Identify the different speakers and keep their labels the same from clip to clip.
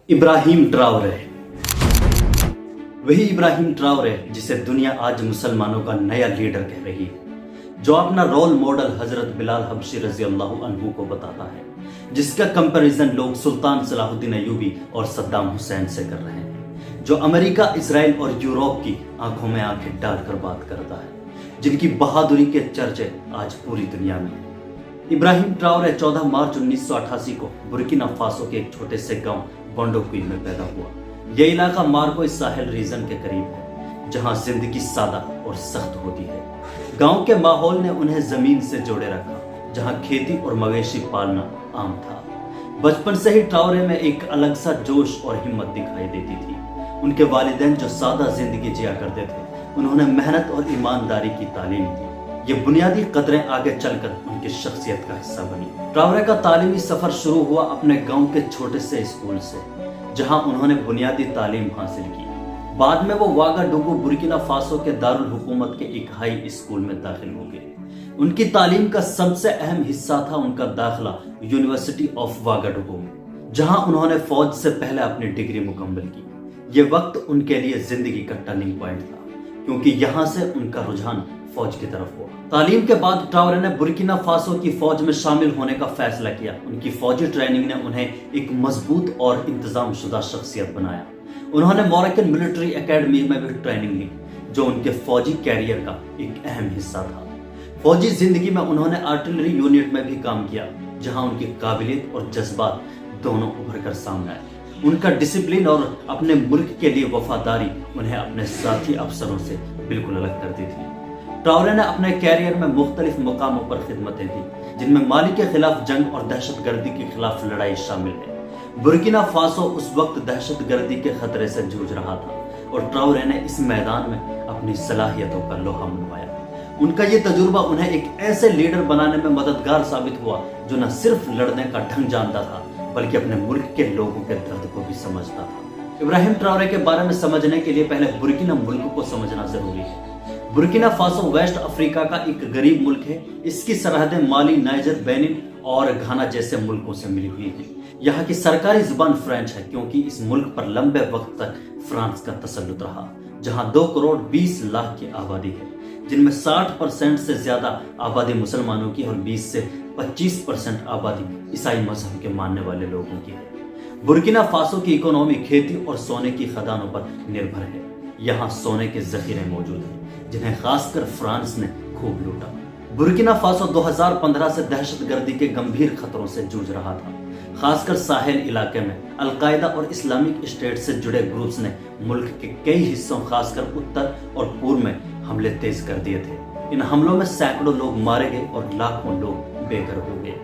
Speaker 1: Ibrahim Traore, वही Ibrahim Traore जिसे दुनिया आज मुसलमानों का नया लीडर कह रही है, जो अपना रोल मॉडल हजरत बिलाल हबशी रजी अल्लाह अन्हु को बताता है, जिसका कंपैरिजन लोग सुल्तान सलाहुद्दीन अय्यूबी और सद्दाम हुसैन से कर रहे हैं, जो अमेरिका, इसराइल और यूरोप की आंखों में आंखें डालकर बात करता है, जिनकी बहादुरी के चर्चे आज पूरी दुनिया में। इब्राहिम ट्राओरे 14 मार्च 1988 को बुर्किना फासो के एक छोटे से गांव बोंडोक्वी में पैदा हुआ। यह इलाका मार्को साहेल रीजन के करीब है, जहां जिंदगी सादा और सख्त होती है। गांव के माहौल ने उन्हें जमीन से जोड़े रखा, जहां खेती और मवेशी पालना आम था। बचपन से ही ट्राओरे में एक अलग सा जोश और हिम्मत दिखाई देती थी। उनके वालिदैन जो सादा जिंदगी जिया करते थे, उन्होंने मेहनत और ईमानदारी की तालीम दी। ये बुनियादी कदरें आगे चलकर उनकी शख्सियत का हिस्सा बनी। ट्राओरे का तालीमी सफर शुरू हुआ अपने गांव के छोटे से स्कूल से, जहां उन्होंने बुनियादी तालीम हासिल की। बाद में वो वागाडुगु बुर्किना फासो के दारुल हुकूमत के एक हाई स्कूल में दाखिल हो गए। उनकी तालीम का सबसे अहम हिस्सा था उनका दाखिला यूनिवर्सिटी ऑफ वागाडुगु में, जहां उन्होंने फौज से पहले अपनी डिग्री मुकम्मल की। ये वक्त उनके लिए जिंदगी का टर्निंग पॉइंट था, क्योंकि यहाँ से उनका रुझान फौज की तरफ हुआ। तालीम के बाद ट्राओरे ने बुर्किना फासो की फौज में शामिल होने का फैसला किया। उनकी फौजी ट्रेनिंग ने उन्हें एक मजबूत और इंतजाम शुदा शख्सियत बनाया। उन्होंने मोरक्कन मिलिट्री एकेडमी में भी ट्रेनिंग ली, जो उनके फौजी कैरियर का एक अहम हिस्सा था। फौजी जिंदगी में उन्होंने आर्टिलरी यूनिट में भी काम किया, जहां उनकी काबिलियत और जज्बात दोनों उभर कर सामने आए। उनका डिसिप्लिन और अपने मुल्क के लिए वफादारी उन्हें अपने साथी अफसरों से बिल्कुल अलग करती थी। ट्राओरे ने अपने कैरियर में मुख्तलिफ मुकामों पर खिदमतें दी, जिनमें माली के खिलाफ जंग और दहशतगर्दी के खिलाफ लड़ाई शामिल है। बुर्किना फासो उस वक्त दहशतगर्दी के खतरे से जूझ रहा था, और ट्राओरे ने इस मैदान में अपनी सलाहियतों का लोहा मनवाया। उनका ये तजुर्बा उन्हें एक ऐसे लीडर बनाने में मददगार साबित हुआ, जो न सिर्फ लड़ने का ढंग जानता था, बल्कि अपने मुल्क के लोगों के दर्द को भी समझता था। इब्राहिम ट्राओरे के बारे में समझने के लिए पहले बुर्किना मुल्क को समझना जरूरी है। बुर्किना फासो वेस्ट अफ्रीका का एक गरीब मुल्क है। इसकी सरहदें माली, नाइजर, बेनिन और घाना जैसे मुल्कों से मिली हुई हैं। यहाँ की सरकारी जुबान फ्रेंच है, क्योंकि इस मुल्क पर लंबे वक्त तक फ्रांस का तसल्लुत रहा, जहाँ 2 करोड़ 20 लाख की आबादी है, जिनमें 60% से ज्यादा आबादी मुसलमानों की और 20 से 25% आबादी ईसाई मजहब के मानने वाले लोगों की है। बुर्किना फासो की इकोनॉमी खेती और सोने की खदानों पर निर्भर है। यहाँ सोने के जखीरे मौजूद हैं, जिन्हें खासकर फ्रांस ने खूब लूटा। बुर्किना फासो 2015 से दहशतगर्दी के गंभीर खतरों से जूझ रहा था। खासकर साहेल इलाके में अल-कायदा और इस्लामिक स्टेट से जुड़े ग्रुप्स ने मुल्क के कई हिस्सों, खासकर उत्तर और पूर्व में हमले तेज कर दिए थे। इन हमलों में सैकड़ों लोग मारे गए और लाखों लोग बेघर हो गए।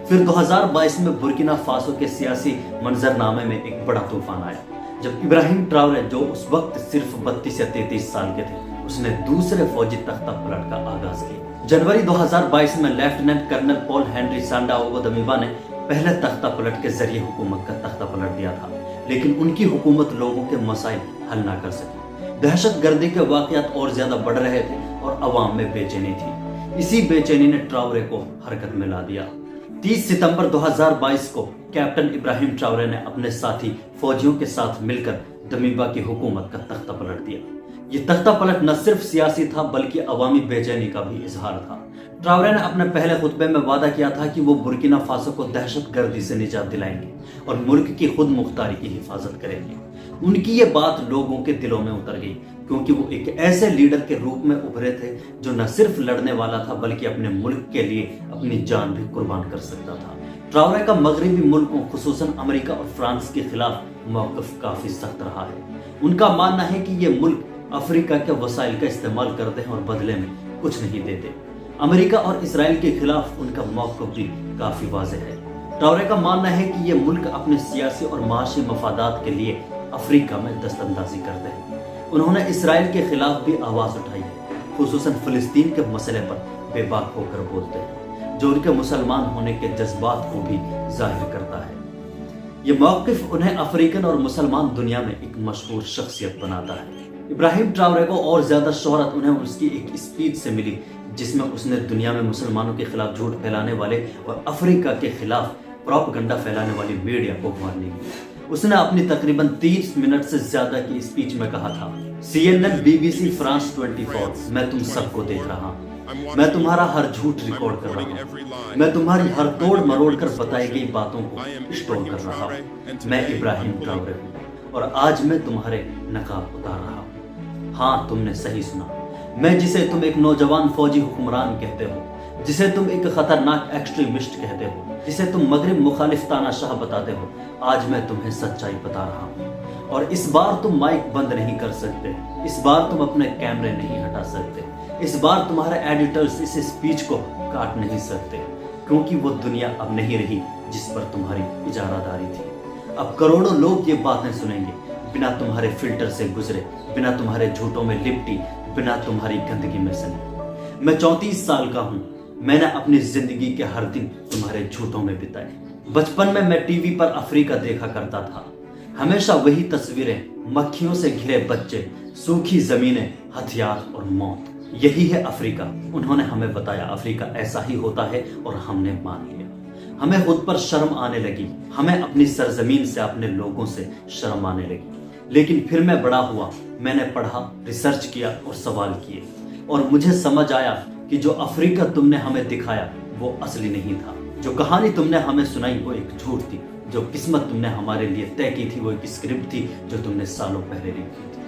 Speaker 1: फिर 2022 में बुर्किना फासो के सियासी मंजरनामे में एक बड़ा तूफान आया, जब इब्राहिम ट्राओरे, जो उस वक्त सिर्फ 32 या 33 साल के थे, उसने दूसरे फौजी तख्ता पलट का आगाज किया। जनवरी 2022 में लेफ्टिनेंट कर्नल पॉल हेनरी सांडाओगो दमिबा ने पहले तख्ता पलट के जरिए हुकूमत का तख्ता पलट दिया था, लेकिन उनकी हुकूमत लोगों के मसाइल हल ना कर सकी। दहशतगर्दी के वाकयात और ज्यादा बढ़ रहे थे और अवाम में बेचैनी थी। इसी बेचैनी ने ट्राओरे को हरकत में ला दिया। 30 सितंबर 2022 को कैप्टन इब्राहिम ट्राओरे ने अपने साथी फौजियों के साथ मिलकर दमिबा की हुकूमत का तख्ता पलट दिया। ये तख्ता पलट न सिर्फ सियासी था, बल्कि अवामी बेचैनी का भी इजहार था। ट्राओरे ने अपने पहले खुतबे में वादा किया था कि वो बुर्किना फासो को दहशतगर्दी से निजात दिलाएंगे और मुल्क की खुद मुख्तारी की हिफाजत करेंगे। उनकी ये बात लोगों के दिलों में उतर गई, क्योंकि वो एक ऐसे लीडर के रूप में उभरे थे, जो न सिर्फ लड़ने वाला था, बल्कि अपने मुल्क के लिए अपनी जान भी कुर्बान कर सकता था। ट्राओरे का मगरबी मुल्कों, खुसूसन अमेरिका और फ्रांस के खिलाफ मौक़िफ़ काफी सख्त रहा है। उनका मानना है कि ये मुल्क अफ्रीका के वसाइल का इस्तेमाल करते हैं और बदले में कुछ नहीं देते। अमेरिका और इसराइल के खिलाफ उनका मौक़िफ़ भी काफी वाज़ेह है। ट्राओरे का मानना है कि ये मुल्क अपने सियासी और माशी मफादात के लिए अफ्रीका में दस्तंदाजी करते हैं। उन्होंने इसराइल के खिलाफ भी आवाज उठाई है, खुसूसन फिलिस्तीन के मसले पर बेबाक होकर बोलते हैं, जो उनके मुसलमान होने के जज्बात को भी जाहिर करता है। ये मौक़िफ़ उन्हें अफ्रीकन और मुसलमान दुनिया में एक मशहूर शख्सियत बनाता है। इब्राहिम ट्राओरे को और ज्यादा शोहरत उन्हें उसकी एक स्पीच से मिली, जिसमें उसने दुनिया में मुसलमानों के खिलाफ झूठ फैलाने वाले और अफ्रीका के खिलाफ प्रोपेगेंडा फैलाने वाली मीडिया को वार्निंग दी। اس نے اپنی تقریباً 30 منٹ سے زیادہ کی اسپیچ میں کہا تھا، CNN، BBC، فرانس 24، میں تم سب کو دیکھ رہا ہوں، میں تمہارا ہر جھوٹ ریکارڈ کر رہا ہوں، میں تمہاری ہر توڑ مروڑ کر بتائی گئی باتوں کو اسٹور کر رہا ہوں، میں ابراہیم ٹراورے ہوں اور آج میں تمہارے نقاب اتار رہا ہوں۔ ہاں تم نے صحیح سنا، میں جسے تم ایک نوجوان فوجی حکمران کہتے ہو، جسے تم ایک خطرناک ایکسٹریمسٹ کہتے ہو، جسے تم مغرب مخالف تانا شاہ بتاتے ہو، آج میں تمہیں سچائی بتا رہا ہوں۔ اور اس بار تم مائک بند نہیں کر سکتے، اس بار تم اپنے کیمرے نہیں ہٹا سکتے، اس بار تمہارے ایڈیٹرز اس اسپیچ کو کاٹ نہیں سکتے، کیونکہ وہ دنیا اب نہیں رہی جس پر تمہاری اجارہ داری تھی۔ اب کروڑوں لوگ یہ باتیں سنیں گے، بنا تمہارے فلٹر سے گزرے، بنا تمہارے جھوٹوں میں لپٹی، بنا تمہاری گندگی میں سنے۔ میں 34 سال کا ہوں، میں نے اپنی زندگی کے ہر دن تمہارے جھوٹوں میں بتائے۔ بچپن میں ٹی وی پر افریقہ دیکھا کرتا تھا، ہمیشہ وہی تصویریں، مکھیوں سے گھرے بچے، سوکھی زمینیں، ہتھیار اور موت۔ یہی ہے افریقہ۔ انہوں نے ہمیں بتایا افریقہ ایسا ہی ہوتا ہے اور ہم نے مان لیا۔ ہمیں خود پر شرم آنے لگی، ہمیں اپنی سرزمین سے، اپنے لوگوں سے شرم آنے لگی۔ لیکن پھر میں بڑا ہوا، میں نے پڑھا، ریسرچ کیا اور سوال کیے، اور مجھے سمجھ آیا کہ جو افریقہ تم نے ہمیں دکھایا وہ اصلی نہیں تھا۔ جو کہانی تم نے ہمیں سنائی وہ ایک جھوٹ تھی۔ جو قسمت تم نے ہمارے لیے طے کی تھی وہ ایک اسکرپٹ تھی جو تم نے سالوں پہلے لکھی تھی۔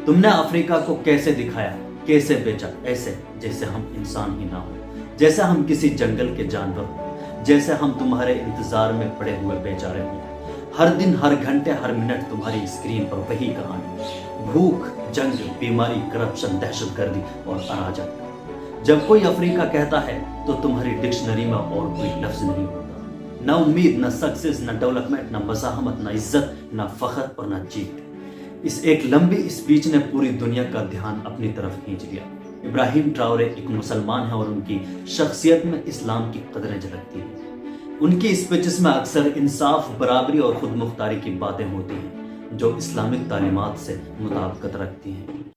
Speaker 1: تم نے افریقہ کو کیسے دکھایا، کیسے بیچا، ایسے جیسے ہم انسان ہی نہ ہو، جیسے ہم کسی جنگل کے جانور ہوں، جیسے ہم تمہارے انتظار میں پڑے ہوئے بیچارے ہوں۔ ہر دن، ہر گھنٹے، ہر منٹ تمہاری اسکرین پر وہی کہانی، بھوک، جنگ، بیماری، کرپشن، دہشت گردی اور اراجک۔ جب کوئی افریقہ کہتا ہے تو تمہاری ڈکشنری میں اور کوئی لفظ نہیں ہوتا، نہ امید، نہ سکسیس، نہ ڈیولپمنٹ، نہ مزاحمت، نہ عزت، نہ فخر اور نہ جیت۔ اس ایک لمبی اسپیچ نے پوری دنیا کا دھیان اپنی طرف کھینچ لیا۔ ابراہیم ٹراورے ایک مسلمان ہیں اور ان کی شخصیت میں اسلام کی قدریں جھلکتی ہیں۔ ان کی اسپیچز میں اکثر انصاف، برابری اور خود مختاری کی باتیں ہوتی ہیں جو اسلامک تعلیمات سے مطابقت رکھتی ہیں۔